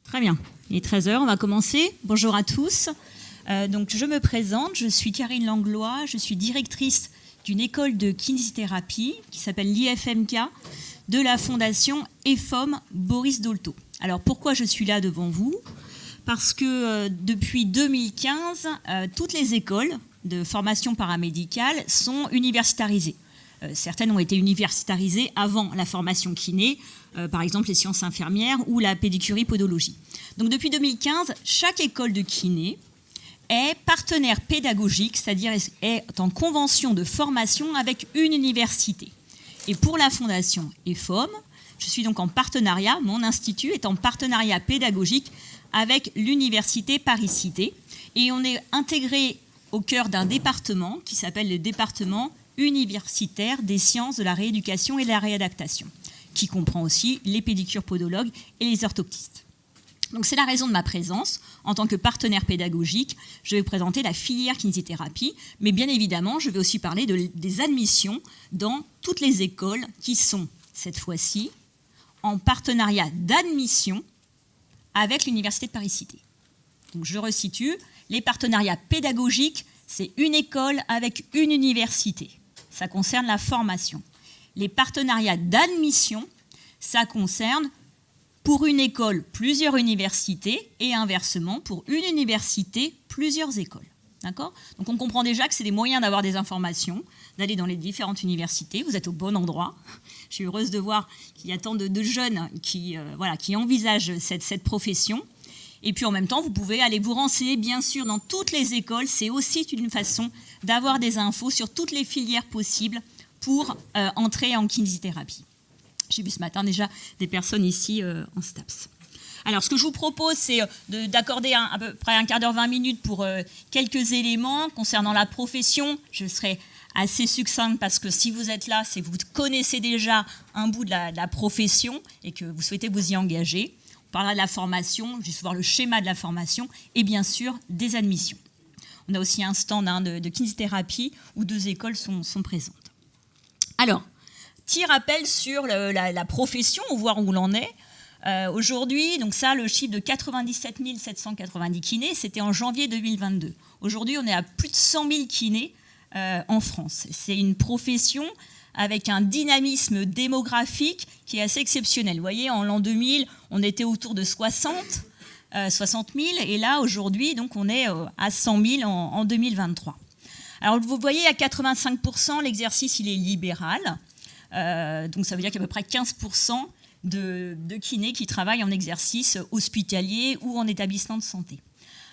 Très bien. Il est 13 h, on va commencer. Bonjour à tous. Donc, je me présente, je suis Karine Langlois, je suis directrice d'une école de kinésithérapie qui s'appelle l'IFMK de la fondation EFOM Boris Dolto. Alors, pourquoi je suis là devant vous ? Parce que depuis 2015, toutes les écoles de formation paramédicale sont universitarisées. Certaines ont été universitarisées avant la formation kiné, par exemple les sciences infirmières ou la pédicurie-podologie. Donc depuis 2015, chaque école de kiné est partenaire pédagogique, c'est-à-dire est en convention de formation avec une université. Et pour la fondation EFOM, je suis donc en partenariat, mon institut est en partenariat pédagogique avec l'université Paris-Cité. Et on est intégré au cœur d'un département qui s'appelle le département universitaire des sciences de la rééducation et de la réadaptation, qui comprend aussi les pédicures podologues et les orthoptistes. Donc c'est la raison de ma présence. En tant que partenaire pédagogique, je vais vous présenter la filière kinésithérapie, mais bien évidemment, je vais aussi parler des admissions dans toutes les écoles qui sont, cette fois-ci, en partenariat d'admission avec l'université de Paris-Cité. Donc je resitue, les partenariats pédagogiques, c'est une école avec une université. Ça concerne la formation. Les partenariats d'admission, ça concerne pour une école plusieurs universités et inversement pour une université plusieurs écoles. D'accord ? Donc on comprend déjà que c'est des moyens d'avoir des informations, d'aller dans les différentes universités. Vous êtes au bon endroit. Je suis heureuse de voir qu'il y a tant de jeunes qui envisagent cette profession. Et puis en même temps, vous pouvez aller vous renseigner, bien sûr, dans toutes les écoles. C'est aussi une façon d'avoir des infos sur toutes les filières possibles pour entrer en kinésithérapie. J'ai vu ce matin déjà des personnes ici en STAPS. Alors, ce que je vous propose, c'est d'accorder à peu près un quart d'heure, 20 minutes pour quelques éléments concernant la profession. Je serai assez succincte parce que si vous êtes là, c'est que vous connaissez déjà un bout de la profession et que vous souhaitez vous y engager. On parlera de la formation, juste voir le schéma de la formation et bien sûr des admissions. On a aussi un stand de kinésithérapie où 2 écoles sont présentes. Alors, petit rappel sur la profession, on voit où l'on est. Aujourd'hui, donc ça, le chiffre de 97 790 kinés, c'était en janvier 2022. Aujourd'hui, on est à plus de 100 000 kinés en France. C'est une profession avec un dynamisme démographique qui est assez exceptionnel. Vous voyez, en l'an 2000, on était autour de 60 000, et là, aujourd'hui, donc, on est à 100 000 en 2023. Alors, vous voyez, à 85%, l'exercice, il est libéral. Donc, ça veut dire qu'il y a à peu près 15% de kinés qui travaillent en exercice hospitalier ou en établissement de santé.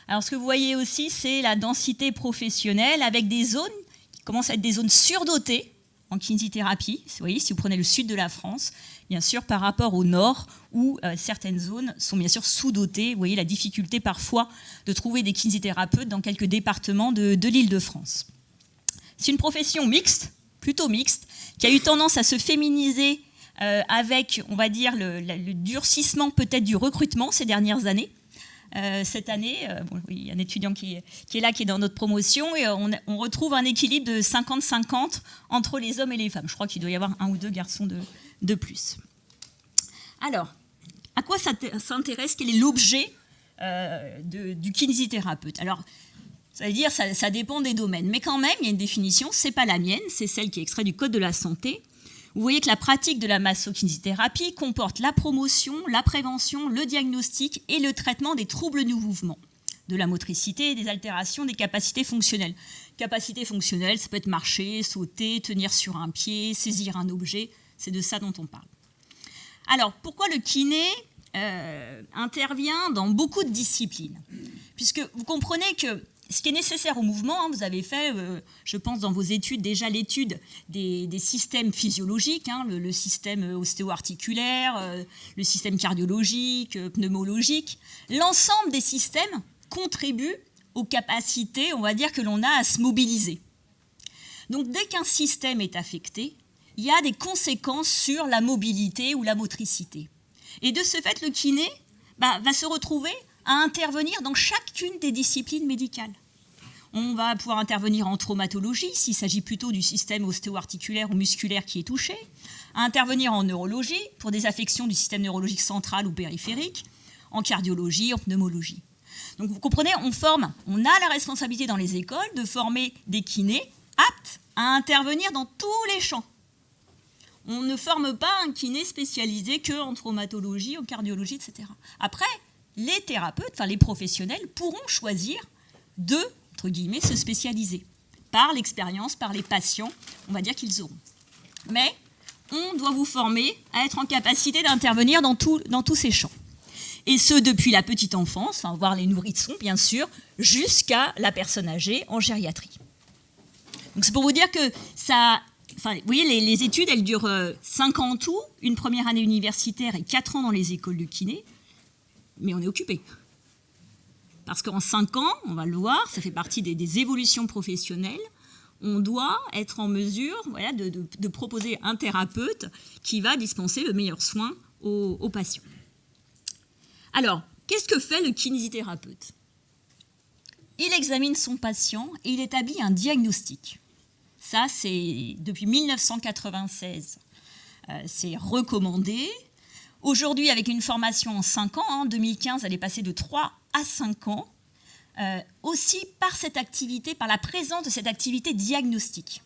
Alors, ce que vous voyez aussi, c'est la densité professionnelle avec des zones qui commencent à être des zones surdotées en kinésithérapie. Vous voyez, si vous prenez le sud de la France, bien sûr, par rapport au nord, où certaines zones sont bien sûr sous-dotées. Vous voyez la difficulté parfois de trouver des kinésithérapeutes dans quelques départements de l'Île-de-France. C'est une profession mixte, plutôt mixte, qui a eu tendance à se féminiser avec, on va dire, le durcissement peut-être du recrutement ces dernières années. Cette année, il y a un étudiant qui est là, qui est dans notre promotion, et on retrouve un équilibre de 50-50 entre les hommes et les femmes. Je crois qu'il doit y avoir 1 ou 2 garçons de plus. Alors, à quoi ça s'intéresse ? Quel est l'objet du kinésithérapeute ? Alors, ça veut dire ça dépend des domaines, mais quand même, il y a une définition, c'est pas la mienne, c'est celle qui est extraite du Code de la santé. Vous voyez que la pratique de la massokinésithérapie comporte la promotion, la prévention, le diagnostic et le traitement des troubles du mouvement, de la motricité et des altérations des capacités fonctionnelles. Capacités fonctionnelles, ça peut être marcher, sauter, tenir sur un pied, saisir un objet, c'est de ça dont on parle. Alors, pourquoi le kiné intervient dans beaucoup de disciplines ? Puisque vous comprenez que ce qui est nécessaire au mouvement, vous avez fait, je pense, dans vos études, déjà l'étude des systèmes physiologiques, le système ostéo-articulaire, le système cardiologique, pneumologique. L'ensemble des systèmes contribuent aux capacités, on va dire, que l'on a à se mobiliser. Donc, dès qu'un système est affecté, il y a des conséquences sur la mobilité ou la motricité. Et de ce fait, le kiné va se retrouver à intervenir dans chacune des disciplines médicales. On va pouvoir intervenir en traumatologie, s'il s'agit plutôt du système ostéo-articulaire ou musculaire qui est touché, à intervenir en neurologie, pour des affections du système neurologique central ou périphérique, en cardiologie, en pneumologie. Donc vous comprenez, on a la responsabilité dans les écoles de former des kinés aptes à intervenir dans tous les champs. On ne forme pas un kiné spécialisé qu'en traumatologie, en cardiologie, etc. Après, les thérapeutes, enfin les professionnels, pourront choisir de, entre guillemets, se spécialiser par l'expérience, par les patients, on va dire qu'ils auront. Mais on doit vous former à être en capacité d'intervenir dans tous ces champs. Et ce, depuis la petite enfance, enfin, voire les nourrissons, bien sûr, jusqu'à la personne âgée en gériatrie. Donc c'est pour vous dire que ça... Enfin, vous voyez, les études, elles durent 5 ans en tout, une première année universitaire et 4 ans dans les écoles de kiné, mais on est occupé. Parce qu'en 5 ans, on va le voir, ça fait partie des évolutions professionnelles, on doit être en mesure de proposer un thérapeute qui va dispenser le meilleur soin aux patients. Alors, qu'est-ce que fait le kinésithérapeute ? Il examine son patient et il établit un diagnostic. Ça, c'est depuis 1996. C'est recommandé. Aujourd'hui, avec une formation en 5 ans, en 2015, elle est passée de 3 à 5 ans, aussi par cette activité, par la présence de cette activité diagnostique.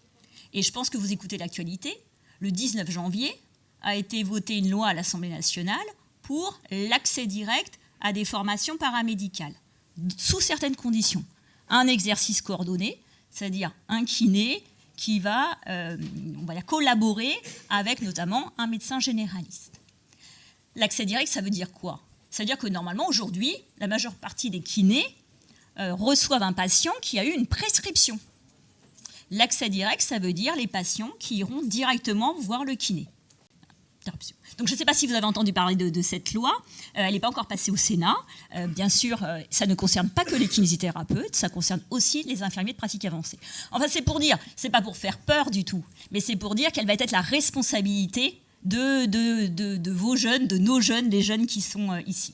Et je pense que vous écoutez l'actualité. Le 19 janvier a été votée une loi à l'Assemblée nationale pour l'accès direct à des formations paramédicales, sous certaines conditions. Un exercice coordonné, c'est-à-dire un kiné qui va, on va dire, collaborer avec notamment un médecin généraliste. L'accès direct, ça veut dire quoi ? Ça veut dire que normalement, aujourd'hui, la majeure partie des kinés reçoivent un patient qui a eu une prescription. L'accès direct, ça veut dire les patients qui iront directement voir le kiné. Donc je ne sais pas si vous avez entendu parler de cette loi, elle n'est pas encore passée au Sénat. Bien sûr, ça ne concerne pas que les kinésithérapeutes, ça concerne aussi les infirmiers de pratique avancée. Enfin, c'est pour dire, c'est pas pour faire peur du tout, mais c'est pour dire quelle va être la responsabilité de vos jeunes, de nos jeunes, des jeunes qui sont ici.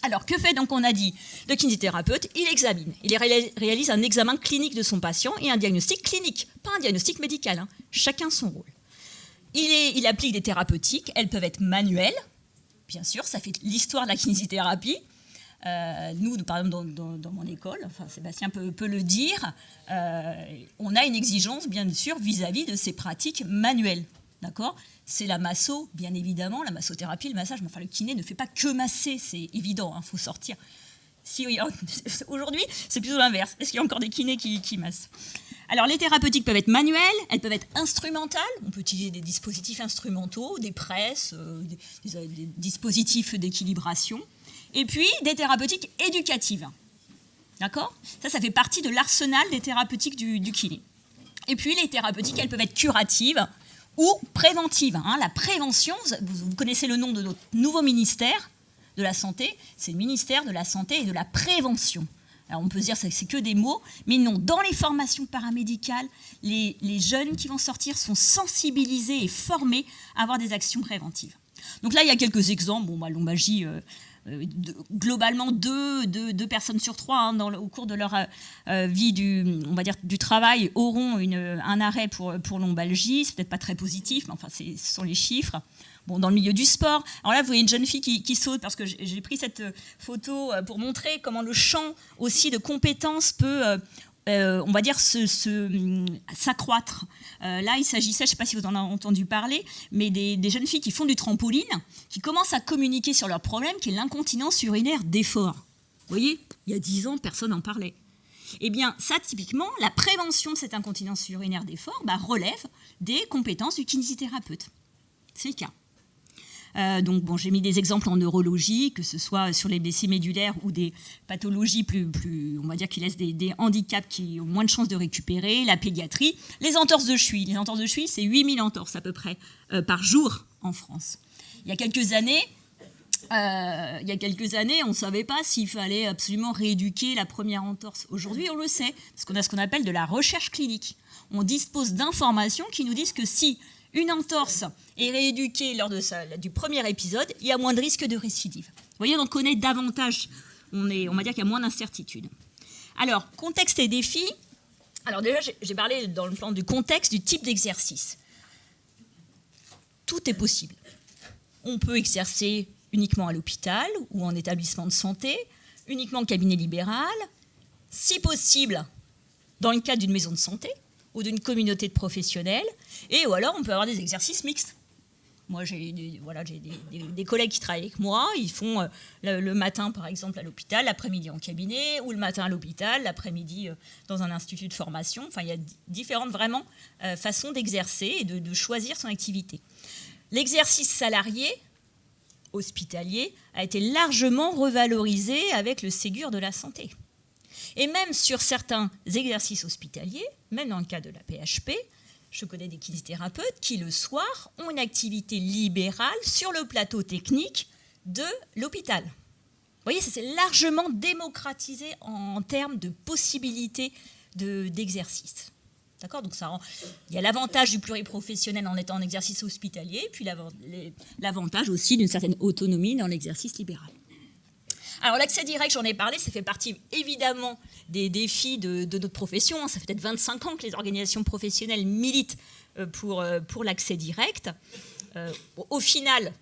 Alors, que fait donc, on a dit, le kinésithérapeute ? Il examine, il réalise un examen clinique de son patient et un diagnostic clinique, pas un diagnostic médical, hein. Chacun son rôle. Il applique des thérapeutiques, elles peuvent être manuelles, bien sûr, ça fait l'histoire de la kinésithérapie. Nous, par exemple, dans mon école, enfin Sébastien peut le dire, on a une exigence, bien sûr, vis-à-vis de ces pratiques manuelles. D'accord ? C'est la masso, bien évidemment, la massothérapie, le massage, mais enfin, le kiné ne fait pas que masser, c'est évident, il faut sortir. Aujourd'hui, c'est plutôt l'inverse. Est-ce qu'il y a encore des kinés qui massent ? Alors, les thérapeutiques peuvent être manuelles, elles peuvent être instrumentales. On peut utiliser des dispositifs instrumentaux, des presses, des dispositifs d'équilibration. Et puis, des thérapeutiques éducatives. D'accord ? Ça fait partie de l'arsenal des thérapeutiques du kiné. Et puis, les thérapeutiques, elles peuvent être curatives ou préventives. Hein. La prévention, vous connaissez le nom de notre nouveau ministère de la Santé, c'est le ministère de la Santé et de la Prévention. Alors on peut se dire que c'est que des mots, mais non, dans les formations paramédicales, les jeunes qui vont sortir sont sensibilisés et formés à avoir des actions préventives. Donc là, il y a quelques exemples. Bon, lombalgie, globalement, deux personnes sur 3 hein, au cours de leur vie du travail auront un arrêt pour lombalgie. C'est peut-être pas très positif, mais enfin, ce sont les chiffres. Bon, dans le milieu du sport. Alors là, vous voyez une jeune fille qui saute, parce que j'ai pris cette photo pour montrer comment le champ aussi de compétences peut, on va dire, s'accroître. Là, il s'agissait, je ne sais pas si vous en avez entendu parler, mais des jeunes filles qui font du trampoline, qui commencent à communiquer sur leur problème, qui est l'incontinence urinaire d'effort. Vous voyez, il y a 10 ans, personne n'en parlait. Eh bien, ça, typiquement, la prévention de cette incontinence urinaire d'effort relève des compétences du kinésithérapeute. C'est le cas. Donc, bon, j'ai mis des exemples en neurologie, que ce soit sur les blessés médulaires ou des pathologies plus on va dire, qui laissent des handicaps qui ont moins de chances de récupérer, la pédiatrie, les entorses de cheville. Les entorses de cheville, c'est 8000 entorses à peu près par jour en France. Il y a quelques années, on ne savait pas s'il fallait absolument rééduquer la première entorse. Aujourd'hui, on le sait, parce qu'on a ce qu'on appelle de la recherche clinique. On dispose d'informations qui nous disent que si une entorse est rééduquée lors du premier épisode, il y a moins de risque de récidive. Vous voyez, on connaît davantage, on va dire qu'il y a moins d'incertitudes. Alors, contexte et défis. Alors déjà, j'ai parlé dans le plan du contexte, du type d'exercice. Tout est possible. On peut exercer uniquement à l'hôpital ou en établissement de santé, uniquement en cabinet libéral, si possible dans le cadre d'une maison de santé ou d'une communauté de professionnels, ou alors on peut avoir des exercices mixtes. Moi, j'ai des collègues qui travaillent avec moi, ils font le matin, par exemple, à l'hôpital, l'après-midi en cabinet, ou le matin à l'hôpital, l'après-midi dans un institut de formation. Enfin, il y a différentes, vraiment, façons d'exercer et de choisir son activité. L'exercice salarié, hospitalier, a été largement revalorisé avec le Ségur de la santé. Et même sur certains exercices hospitaliers, même dans le cas de la PHP, je connais des kinésithérapeutes qui, le soir, ont une activité libérale sur le plateau technique de l'hôpital. Vous voyez, ça s'est largement démocratisé en termes de possibilités d'exercice. D'accord ? Donc il y a l'avantage du pluriprofessionnel en étant en exercice hospitalier, puis l'avantage aussi d'une certaine autonomie dans l'exercice libéral. Alors l'accès direct, j'en ai parlé, ça fait partie évidemment des défis de notre profession. Ça fait peut-être 25 ans que les organisations professionnelles militent pour l'accès direct. Au final,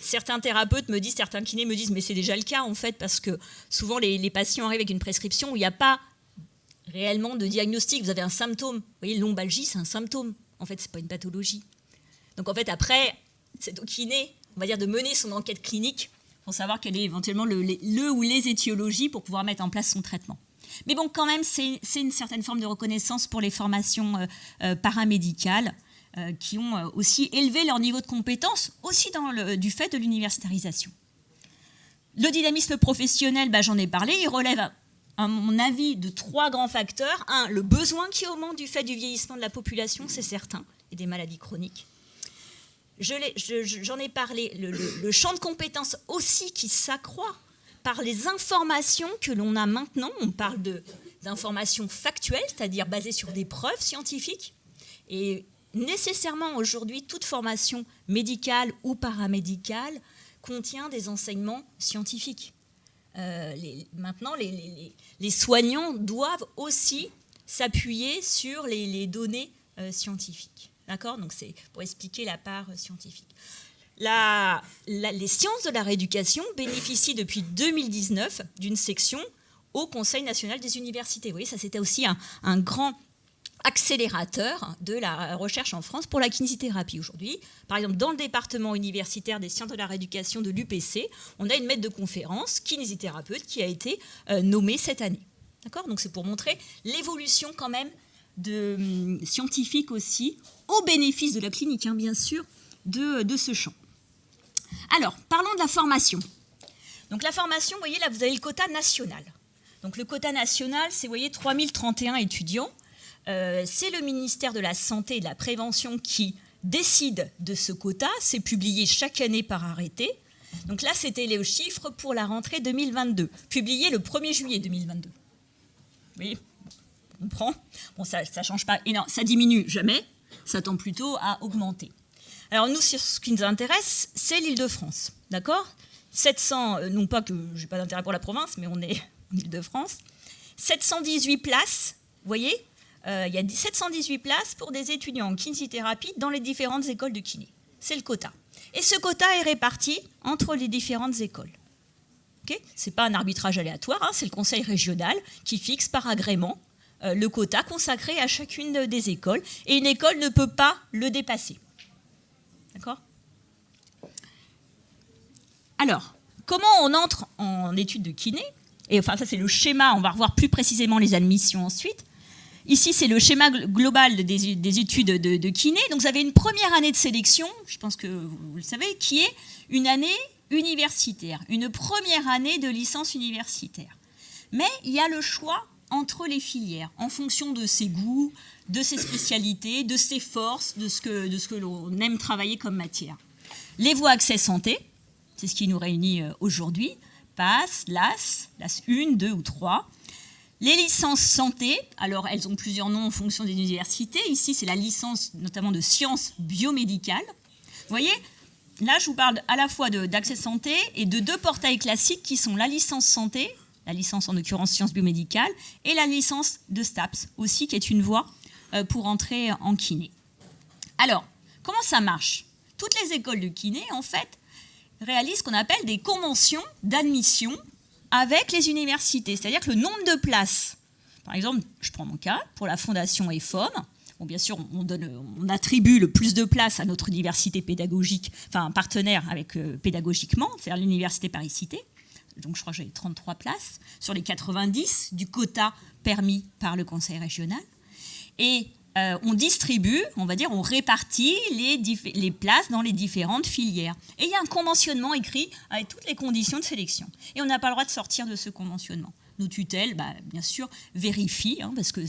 certains thérapeutes me disent, certains kinés me disent, mais c'est déjà le cas en fait, parce que souvent les patients arrivent avec une prescription où il n'y a pas réellement de diagnostic. Vous avez un symptôme. Vous voyez, lombalgie, c'est un symptôme. En fait, ce n'est pas une pathologie. Donc en fait, après, c'est au kiné, on va dire, de mener son enquête clinique pour savoir quelle est éventuellement le ou les étiologies pour pouvoir mettre en place son traitement. Mais bon, quand même, c'est une certaine forme de reconnaissance pour les formations paramédicales qui ont aussi élevé leur niveau de compétence, aussi du fait de l'universitarisation. Le dynamisme professionnel, j'en ai parlé, il relève, à mon avis, de 3 grands facteurs. 1, le besoin qui augmente du fait du vieillissement de la population, c'est certain, et des maladies chroniques. J'en ai parlé, le champ de compétences aussi qui s'accroît par les informations que l'on a maintenant. On parle d'informations factuelles, c'est-à-dire basées sur des preuves scientifiques. Et nécessairement, aujourd'hui, toute formation médicale ou paramédicale contient des enseignements scientifiques. Maintenant, les soignants doivent aussi s'appuyer sur les données scientifiques. D'accord ? Donc c'est pour expliquer la part scientifique. Les sciences de la rééducation bénéficient depuis 2019 d'une section au Conseil national des universités. Vous voyez, ça c'était aussi un grand accélérateur de la recherche en France pour la kinésithérapie aujourd'hui. Par exemple, dans le département universitaire des sciences de la rééducation de l'UPC, on a une maître de conférence kinésithérapeute qui a été nommée cette année. D'accord ? Donc c'est pour montrer l'évolution quand même scientifique aussi, au bénéfice de la clinique, bien sûr, de ce champ. Alors, parlons de la formation. Donc la formation, vous voyez, là, vous avez le quota national. Donc le quota national, c'est, vous voyez, 3031 étudiants. C'est le ministère de la Santé et de la Prévention qui décide de ce quota. C'est publié chaque année par arrêté. Donc là, c'était les chiffres pour la rentrée 2022, publié le 1er juillet 2022. Vous voyez ? On prend. Bon, ça ne change pas énormément, ça diminue jamais, ça tend plutôt à augmenter. Alors nous, ce qui nous intéresse, c'est l'Île-de-France, d'accord ? 700, non pas que je n'ai pas d'intérêt pour la province, mais on est en Île-de-France. 718 places, vous voyez, il y a 718 places pour des étudiants en kinésithérapie dans les différentes écoles de kiné. C'est le quota. Et ce quota est réparti entre les différentes écoles. Okay ? Ce n'est pas un arbitrage aléatoire, c'est le conseil régional qui fixe par agrément le quota consacré à chacune des écoles, et une école ne peut pas le dépasser. D'accord ? Alors, comment on entre en études de kiné ? Et enfin, ça c'est le schéma, on va revoir plus précisément les admissions ensuite. Ici, c'est le schéma global des études de kiné. Donc, vous avez une première année de sélection, je pense que vous le savez, qui est une année universitaire, une première année de licence universitaire. Mais il y a le choix entre les filières, en fonction de ses goûts, de ses spécialités, de ses forces, de ce que l'on aime travailler comme matière. Les voies accès santé, c'est ce qui nous réunit aujourd'hui, PASS, LAS 1, 2 ou 3. Les licences santé, alors elles ont plusieurs noms en fonction des universités. Ici, c'est la licence notamment de sciences biomédicales. Vous voyez, là, je vous parle à la fois d'accès santé et de 2 portails classiques qui sont la licence santé, la licence en l'occurrence sciences biomédicales, et la licence de STAPS aussi, qui est une voie pour entrer en kiné. Alors, comment ça marche ? Toutes les écoles de kiné, en fait, réalise ce qu'on appelle des conventions d'admission avec les universités. C'est-à-dire que le nombre de places, par exemple, je prends mon cas, pour la Fondation EFOM, bon, bien sûr, on attribue le plus de places à notre université pédagogique, enfin un partenaire avec pédagogiquement, c'est-à-dire l'université Paris-Cité. Donc je crois que j'ai 33 places sur les 90 du quota permis par le conseil régional. Et on distribue, on va dire, on répartit les places dans les différentes filières. Et il y a un conventionnement écrit avec toutes les conditions de sélection. Et on n'a pas le droit de sortir de ce conventionnement. Nos tutelles, bien sûr, vérifient, parce que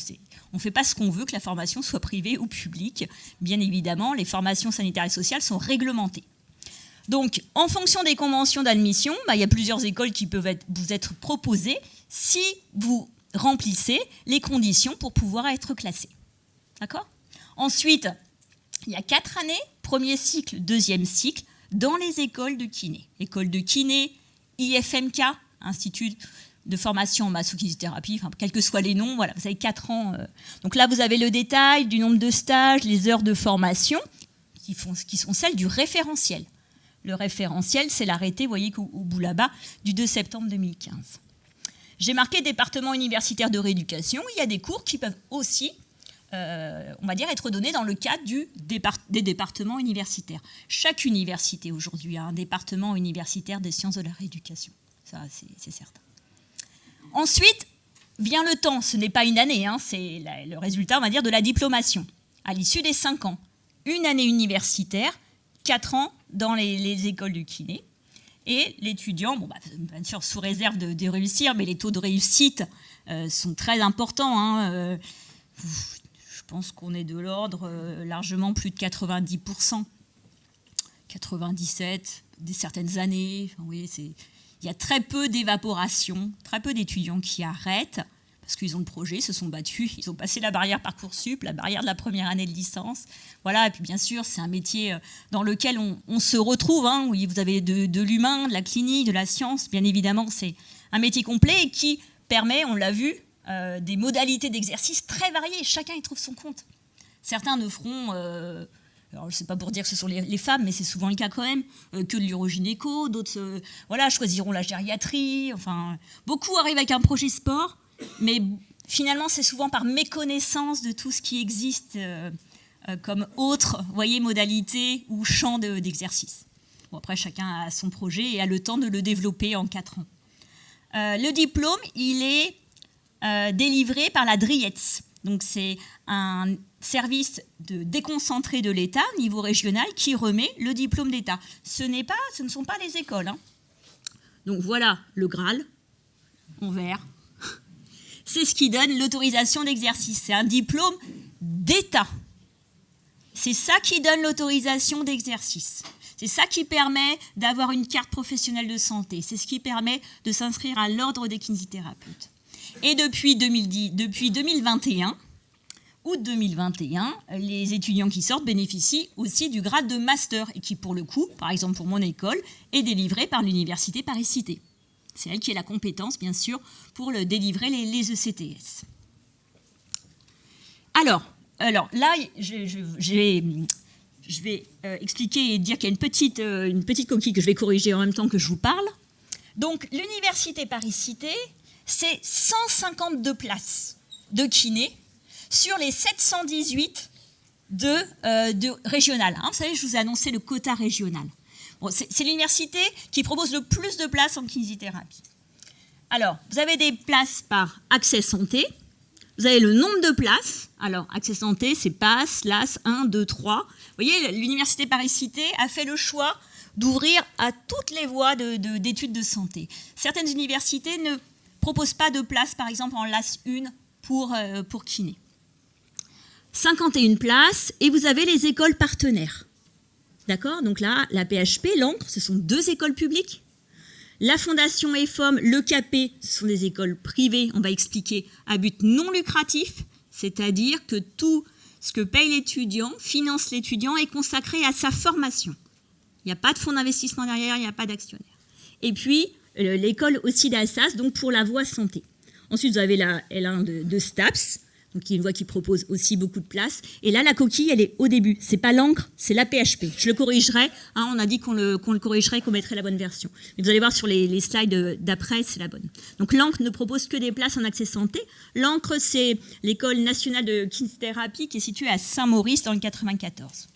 on ne fait pas ce qu'on veut, que la formation soit privée ou publique. Bien évidemment, les formations sanitaires et sociales sont réglementées. Donc, en fonction des conventions d'admission, il y a plusieurs écoles qui peuvent vous être proposées si vous remplissez les conditions pour pouvoir être classé. D'accord ? Ensuite, il y a 4 années, premier cycle, deuxième cycle, dans les écoles de kiné. École de kiné, IFMK, Institut de formation en masso-kinésithérapie, quels que soient les noms, voilà, vous avez 4 ans. Donc là, vous avez le détail du nombre de stages, les heures de formation, qui sont celles du référentiel. Le référentiel, c'est l'arrêté, vous voyez, au bout là-bas, du 2 septembre 2015. J'ai marqué département universitaire de rééducation. Il y a des cours qui peuvent aussi, on va dire, être donnés dans le cadre des départements universitaires. Chaque université, aujourd'hui, a un département universitaire des sciences de la rééducation. Ça, c'est certain. Ensuite, vient le temps. Ce n'est pas une année, c'est le résultat, on va dire, de la diplomation. À l'issue des 5 ans, une année universitaire, 4 ans dans les écoles de kiné. Et l'étudiant, bien sûr sous réserve de réussir, mais les taux de réussite sont très importants. Je pense qu'on est de l'ordre largement plus de 90%, 97%, certaines années. Enfin, oui, il y a très peu d'évaporation, très peu d'étudiants qui arrêtent parce qu'ils ont le projet, se sont battus, ils ont passé la barrière Parcoursup, la barrière de la première année de licence. Voilà, et puis bien sûr, c'est un métier dans lequel on se retrouve, où vous avez de l'humain, de la clinique, de la science. Bien évidemment, c'est un métier complet qui permet, on l'a vu, des modalités d'exercice très variées. Chacun y trouve son compte. Certains ne feront, alors je ne sais pas pour dire que ce sont les femmes, mais c'est souvent le cas quand même, que de l'urogynéco. D'autres choisiront la gériatrie. Enfin, beaucoup arrivent avec un projet sport. Mais finalement, c'est souvent par méconnaissance de tout ce qui existe comme autre, modalité ou champ d'exercice. Bon, après, chacun a son projet et a le temps de le développer en 4 ans. Le diplôme, il est délivré par la DRIETS. Donc, c'est un service déconcentré de l'État, niveau régional, qui remet le diplôme d'État. Ce ne sont pas les écoles. Donc, voilà le Graal, en vert. C'est ce qui donne l'autorisation d'exercice. C'est un diplôme d'État. C'est ça qui donne l'autorisation d'exercice. C'est ça qui permet d'avoir une carte professionnelle de santé. C'est ce qui permet de s'inscrire à l'ordre des kinésithérapeutes. Et depuis 2021, août 2021, les étudiants qui sortent bénéficient aussi du grade de master et qui, pour le coup, par exemple pour mon école, est délivré par l'université Paris-Cité. C'est elle qui a la compétence, bien sûr, pour délivrer les ECTS. Alors là, je vais expliquer et dire qu'il y a une petite coquille que je vais corriger en même temps que je vous parle. Donc, l'université Paris-Cité, c'est 152 places de kiné sur les 718 de régional. Vous savez, je vous ai annoncé le quota régional. Bon, c'est l'université qui propose le plus de places en kinésithérapie. Alors, vous avez des places par accès santé. Vous avez le nombre de places. Alors, accès santé, c'est PASS, LAS, 1, 2, 3. Vous voyez, l'université Paris-Cité a fait le choix d'ouvrir à toutes les voies d'études de santé. Certaines universités ne proposent pas de place, par exemple, en LAS 1 pour kiné. 51 places, et vous avez les écoles partenaires. D'accord ? Donc là, la PHP, l'ANCRE, ce sont 2 écoles publiques. La Fondation EFOM, le CAP, ce sont des écoles privées, on va expliquer, à but non lucratif, c'est-à-dire que tout ce que paye l'étudiant, finance l'étudiant, est consacré à sa formation. Il n'y a pas de fonds d'investissement derrière, il n'y a pas d'actionnaire. Et puis, l'école aussi d'Assas, donc pour la voie santé. Ensuite, vous avez la L1 de STAPS, donc qui est une voie qui propose aussi beaucoup de place. Et là, la coquille, elle est au début. C'est pas l'encre, c'est la PHP. Je le corrigerai. On a dit qu'on le corrigerait et qu'on mettrait la bonne version. Mais vous allez voir sur les slides d'après, c'est la bonne. Donc l'encre ne propose que des places en accès santé. L'encre, c'est l'école nationale de kinésithérapie qui est située à Saint-Maurice dans le 94.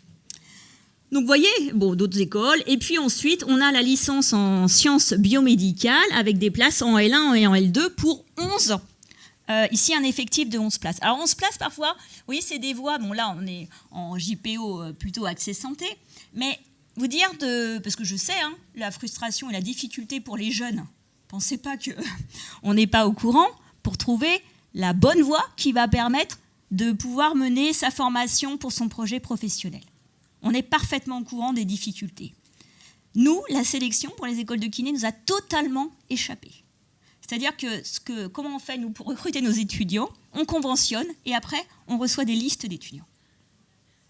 Donc vous voyez, d'autres écoles. Et puis ensuite, on a la licence en sciences biomédicales avec des places en L1 et en L2 pour 11. Ici, un effectif de 11 places. Alors 11 places, parfois, vous voyez, c'est des voies. Bon, là, on est en JPO, plutôt accès santé. Mais vous dire, parce que je sais, la frustration et la difficulté pour les jeunes, pensez pas qu'on n'est pas au courant pour trouver la bonne voie qui va permettre de pouvoir mener sa formation pour son projet professionnel. On est parfaitement au courant des difficultés. Nous, la sélection pour les écoles de kiné nous a totalement échappé. C'est-à-dire comment on fait, nous, pour recruter nos étudiants? On conventionne et après, on reçoit des listes d'étudiants.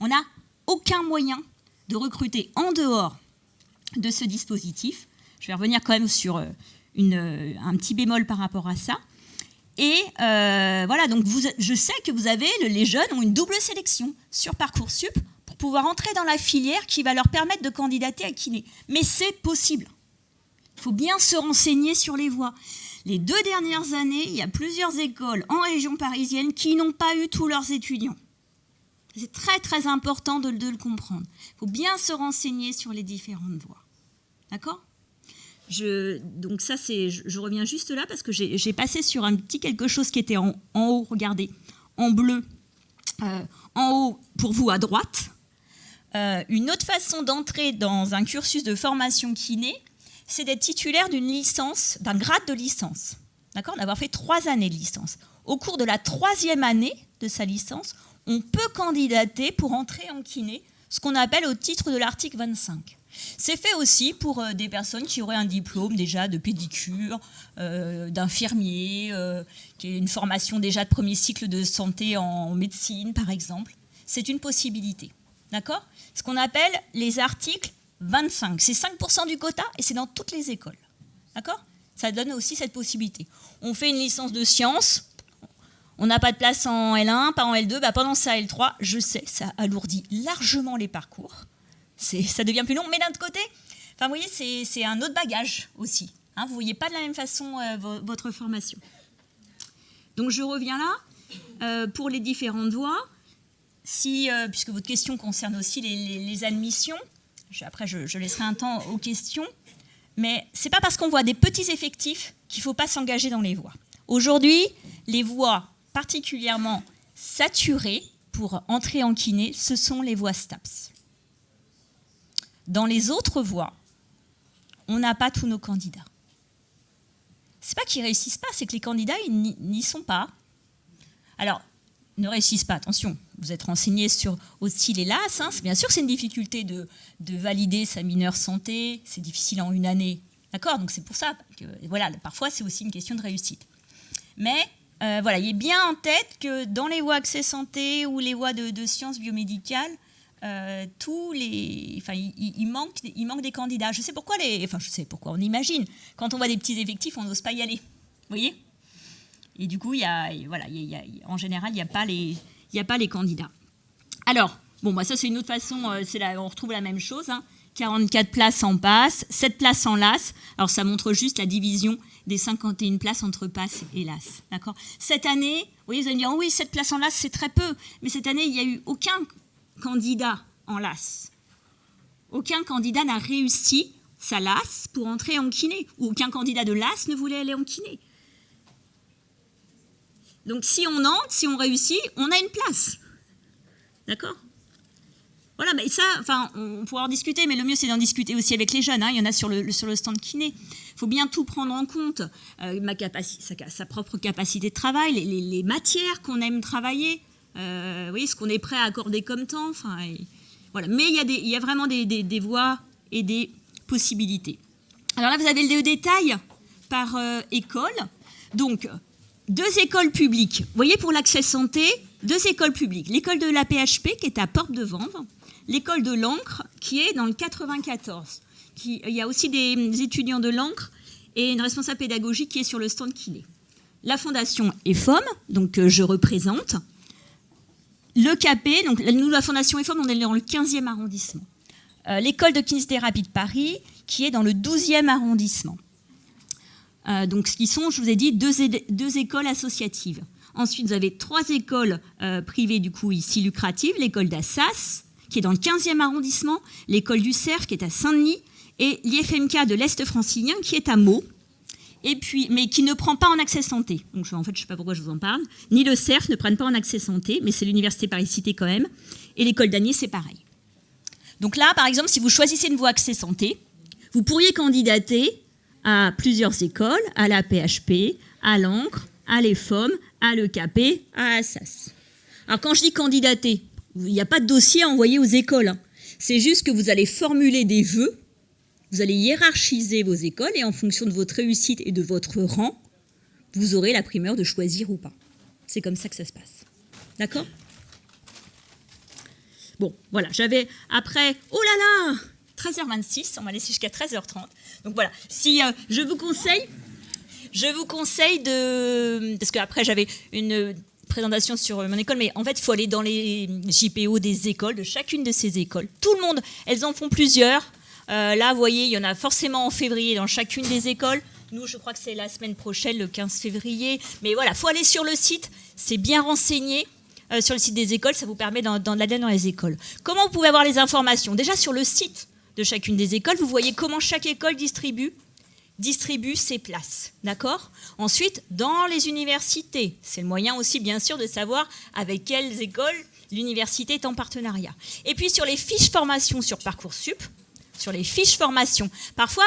On n'a aucun moyen de recruter en dehors de ce dispositif. Je vais revenir quand même sur un petit bémol par rapport à ça. Et voilà, donc je sais que les jeunes ont une double sélection sur Parcoursup pour pouvoir entrer dans la filière qui va leur permettre de candidater à kiné. Mais c'est possible. Il faut bien se renseigner sur les voies. Les 2 dernières années, il y a plusieurs écoles en région parisienne qui n'ont pas eu tous leurs étudiants. C'est très très important de le comprendre. Il faut bien se renseigner sur les différentes voies. D'accord ? Donc ça, je reviens juste là parce que j'ai passé sur un petit quelque chose qui était en haut, regardez, en bleu, en haut pour vous à droite. Une autre façon d'entrer dans un cursus de formation kiné, c'est d'être titulaire d'une licence, d'un grade de licence, d'accord, d'avoir fait 3 années de licence. Au cours de la 3e année de sa licence, on peut candidater pour entrer en kiné, ce qu'on appelle au titre de l'article 25. C'est fait aussi pour des personnes qui auraient un diplôme déjà de pédicure, d'infirmier, qui a une formation déjà de premier cycle de santé en médecine, par exemple. C'est une possibilité, d'accord ? Ce qu'on appelle les articles 25. C'est 5% du quota et c'est dans toutes les écoles. D'accord ? Ça donne aussi cette possibilité. On fait une licence de sciences, on n'a pas de place en L1, pas en L2, pendant ça L3, je sais, ça alourdit largement les parcours. Ça devient plus long, mais d'un autre côté, vous voyez, c'est un autre bagage aussi. Vous ne voyez pas de la même façon votre formation. Donc je reviens là, pour les différentes voies. Puisque votre question concerne aussi les admissions, après je laisserai un temps aux questions, mais ce n'est pas parce qu'on voit des petits effectifs qu'il ne faut pas s'engager dans les voies. Aujourd'hui, les voies particulièrement saturées pour entrer en kiné, ce sont les voies STAPS. Dans les autres voies, on n'a pas tous nos candidats. C'est pas qu'ils ne réussissent pas, c'est que les candidats, ils n'y sont pas. Alors, ne réussissent pas, attention, vous êtes renseigné sur aussi les LAS, bien sûr c'est une difficulté de valider sa mineure santé, c'est difficile en 1 année, d'accord, donc c'est pour ça que, voilà, parfois c'est aussi une question de réussite. Mais, voilà, il est bien en tête que dans les voies accès santé ou les voies de sciences biomédicales, il manque des candidats. Je sais pourquoi on imagine. Quand on voit des petits effectifs, on n'ose pas y aller. Vous voyez ? Et du coup, en général, il n'y a pas les candidats. Alors, ça c'est une autre façon, on retrouve la même chose. 44 places en PASS, 7 places en LAS. Alors ça montre juste la division des 51 places entre PASS et LAS. D'accord ? Cette année, vous allez me dire, oui, 7 places en LAS, c'est très peu. Mais cette année, il n'y a eu aucun candidat en LAS. Aucun candidat n'a réussi sa LAS pour entrer en kiné. Ou aucun candidat de LAS ne voulait aller en kiné. Donc si on entre, si on réussit, on a une place. D'accord ? Voilà, mais ça, on pourra en discuter, mais le mieux c'est d'en discuter aussi avec les jeunes. Il y en a sur le stand kiné. Il faut bien tout prendre en compte. Sa propre capacité de travail, les matières qu'on aime travailler, ce qu'on est prêt à accorder comme temps. Voilà. Mais il y a vraiment des voies et des possibilités. Alors là, vous avez le détail par école. Donc, 2 écoles publiques. Vous voyez, pour l'accès santé, 2 écoles publiques. L'école de la PHP, qui est à Porte de Vanves. L'école de l'encre, qui est dans le 94. Il y a aussi des étudiants de l'encre et une responsable pédagogique qui est sur le stand kiné. La fondation EFOM, donc que je représente, le CAP, donc nous, la Fondation EFOM, on est dans le 15e arrondissement. L'école de kinésithérapie de Paris, qui est dans le 12e arrondissement. Donc, ce qui sont, je vous ai dit, deux écoles associatives. Ensuite, vous avez 3 écoles privées, du coup, ici lucratives. L'école d'Assas, qui est dans le 15e arrondissement, l'école du Cerf, qui est à Saint-Denis, et l'IFMK de l'Est francilien, qui est à Meaux, et puis, mais qui ne prend pas en accès santé. Donc, en fait, je ne sais pas pourquoi je vous en parle. Ni le Cerf ne prennent pas en accès santé, mais c'est l'université Paris-Cité quand même. Et l'école d'Agnier, c'est pareil. Donc là, par exemple, si vous choisissez une voie accès santé, vous pourriez candidater à plusieurs écoles, à la PHP, à l'Ancre, à l'EFOM, à l'EKP, à Assas. Alors quand je dis candidater, il n'y a pas de dossier à envoyer aux écoles. Hein. C'est juste que vous allez formuler des vœux, vous allez hiérarchiser vos écoles et en fonction de votre réussite et de votre rang, vous aurez la primeur de choisir ou pas. C'est comme ça que ça se passe. D'accord ? Bon, voilà, j'avais après, oh là là, 13h26, on m'a laissé jusqu'à 13h30. Donc voilà, si je vous conseille de... Parce qu'après, j'avais une présentation sur mon école, mais en fait, il faut aller dans les JPO des écoles, de chacune de ces écoles. Tout le monde, elles en font plusieurs. Là, vous voyez, il y en a forcément en février dans chacune des écoles. Nous, je crois que c'est la semaine prochaine, le 15 février. Mais voilà, il faut aller sur le site, c'est bien renseigné. Sur le site des écoles, ça vous permet d'aller dans les écoles. Comment vous pouvez avoir les informations ? Déjà, sur le site de chacune des écoles, vous voyez comment chaque école distribue ses places. D'accord ? Ensuite, dans les universités, c'est le moyen aussi, bien sûr, de savoir avec quelles écoles l'université est en partenariat. Et puis, sur les fiches formation sur Parcoursup, sur les fiches formation, parfois,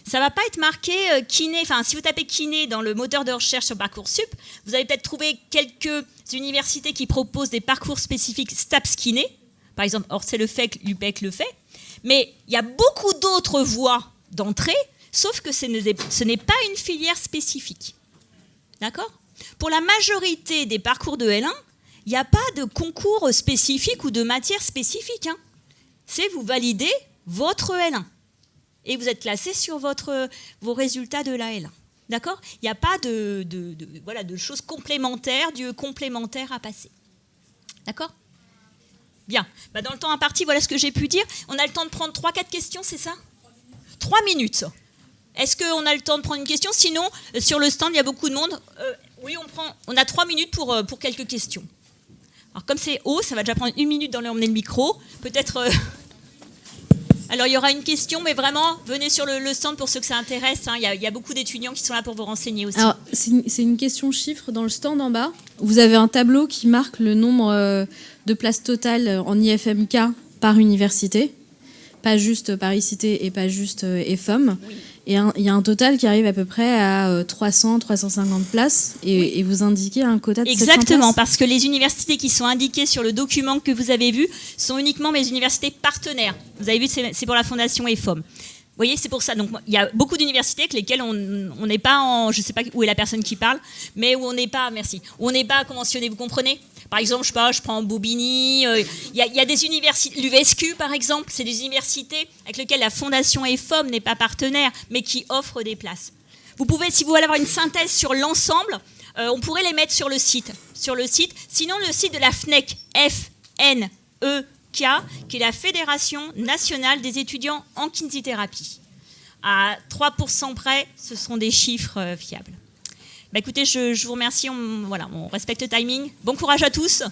ça ne va pas être marqué kiné. Enfin, si vous tapez kiné dans le moteur de recherche sur Parcoursup, vous allez peut-être trouver quelques universités qui proposent des parcours spécifiques STAPS kiné. Par exemple, Orsay le fait, l'UPEC le fait. Mais il y a beaucoup d'autres voies d'entrée, sauf que ce n'est pas une filière spécifique. D'accord ? Pour la majorité des parcours de L1, il n'y a pas de concours spécifique ou de matière spécifique. Hein. C'est vous validez votre L1. Et vous êtes classé sur vos résultats de la L1. D'accord ? Il n'y a pas de choses complémentaires, complémentaires à passer. D'accord ? Bien. Dans le temps imparti, voilà ce que j'ai pu dire. On a le temps de prendre 3-4 questions, c'est ça ? 3 minutes. Est-ce qu'on a le temps de prendre une question ? Sinon, sur le stand, il y a beaucoup de monde. Oui, on a 3 minutes pour quelques questions. Alors, comme c'est haut, ça va déjà prendre 1 minute dans l'emmener le micro. Peut-être... Alors, il y aura une question, mais vraiment, venez sur le stand pour ceux que ça intéresse. Hein. Il y a beaucoup d'étudiants qui sont là pour vous renseigner aussi. Alors, c'est une question chiffre dans le stand en bas. Vous avez un tableau qui marque le nombre de places totales en IFMK par université. Pas juste Paris-Cité et pas juste EFOM. Oui. Et il y a un total qui arrive à peu près à 300-350 places. Et vous indiquez un quota de 700 places. Exactement, parce que les universités qui sont indiquées sur le document que vous avez vu sont uniquement mes universités partenaires. Vous avez vu, c'est pour la Fondation EFOM. Vous voyez, c'est pour ça. Donc, il y a beaucoup d'universités avec lesquelles on n'est pas en... Je ne sais pas où est la personne qui parle, mais où on n'est pas... Merci. Où on n'est pas conventionné, vous comprenez ? Par exemple, je prends Bobigny. Il y a des universités... L'UVSQ, par exemple, c'est des universités avec lesquelles la Fondation EFOM n'est pas partenaire, mais qui offrent des places. Vous pouvez, si vous voulez avoir une synthèse sur l'ensemble, on pourrait les mettre sur le site. Sinon, le site de la FNEC, FNEK, qui est la Fédération nationale des étudiants en kinésithérapie. À 3% près, ce sont des chiffres fiables. Écoutez, je vous remercie. On respecte le timing. Bon courage à tous.